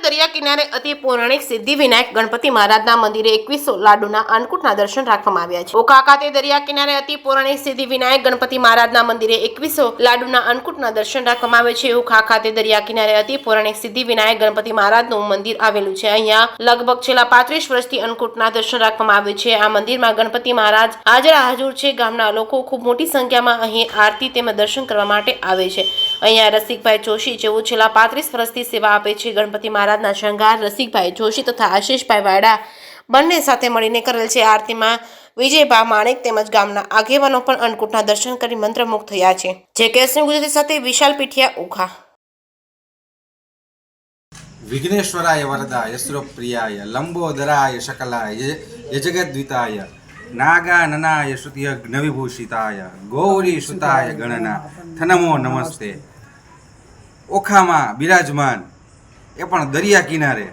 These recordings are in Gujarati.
દરિયા કિનારે અતિ પૌરાણિક સિદ્ધિવિનાયક ગણપતિ મહારાજના મંદિરે 2100 લાડુના અન્નકૂટના દર્શન રાખવામાં આવ્યા છે। ઓખા ખાતે દરિયા કિનારે અતિ પૌરાણિક સિદ્ધિવિનાયક ગણપતિ મહારાજના મંદિરે 2100 લાડુના અન્નકૂટના દર્શન રાખવામાં આવે છે। ઓખા ખાતે દરિયા કિનારે અતિ પૌરાણિક સિદ્ધિવિનાયક ગણપતિ મહારાજનું મંદિર આવેલું છે। અહીંયા લગભગ છેલ્લા 35 વર્ષથી અન્નકૂટના દર્શન રાખવામાં આવે છે। આ મંદિરમાં ગણપતિ મહારાજ હાજર છે। ગામના લોકો ખૂબ મોટી સંખ્યામાં અહીં આરતી તેમજ દર્શન કરવા માટે આવે છે। અહીંયા રસિકભાઈ જોશી જેઓ છેલ્લા 35 વર્ષથી સેવા આપે છે। ગણપતિ મહારાજના શણગાર રસિકભાઈ જોશી તથા આશીષભાઈ વાડા બંને સાથે મળીને કરેલ છે। આરતીમાં વિજયભા માણેક તેમજ ગામના આગેવાનો પણ અન્નકૂટના દર્શન કરી મંત્રમુગ્ધ થયા છે। જે કેસરી ગુજરાતી સાથે વિશાલ પીઠિયા ઓખા। વિઘ્નેશ્વરાય વરદાય શ્રોપ્રિયાય લંબોદરાય શકલાય યજગદ્વિતાય નાગાનનાય શ્રુતિયજ્ઞવિભૂષિતાય ગૌરી સુતાય ગણના થનમો નમસ્તે। ઓખામાં બિરાજમાન એ પણ દરિયા કિનારે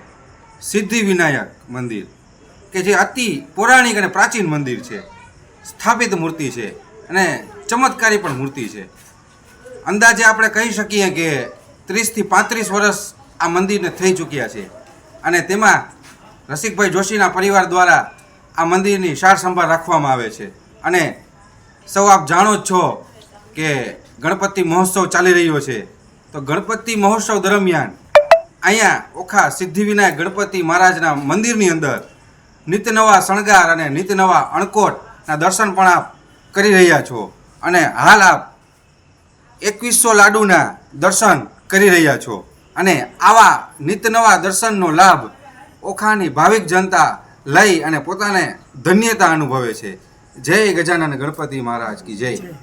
સિદ્ધિવિનાયક મંદિર કે જે અતિ પૌરાણિક અને પ્રાચીન મંદિર છે, સ્થાપિત મૂર્તિ છે અને ચમત્કારી પણ મૂર્તિ છે। અંદાજે આપણે કહી શકીએ કે 30 થી 35 વર્ષ આ મંદિરને થઈ ચૂક્યા છે અને તેમાં રસિકભાઈ જોશીના પરિવાર દ્વારા આ મંદિરની સાર સંભાળ રાખવામાં આવે છે। અને સૌ આપ જાણો જ છો કે ગણપતિ મહોત્સવ ચાલી રહ્યો છે, તો ગણપતિ મહોત્સવ દરમિયાન અહીંયા ઓખા સિદ્ધિવિનાયક ગણપતિ મહારાજના મંદિરની અંદર નિત્ય નવા શણગાર અને નિત્ય નવા અણકોટના દર્શન પણ આપ કરી રહ્યા છો અને હાલ આપ 2100 લાડુના દર્શન કરી રહ્યા છો અને આવા નિત્ય નવા દર્શનનો લાભ ઓખાની ભાવિક જનતા લઈ અને પોતાને ધન્યતા અનુભવે છે। જય ગજાનન ગણપતિ મહારાજ કી જય।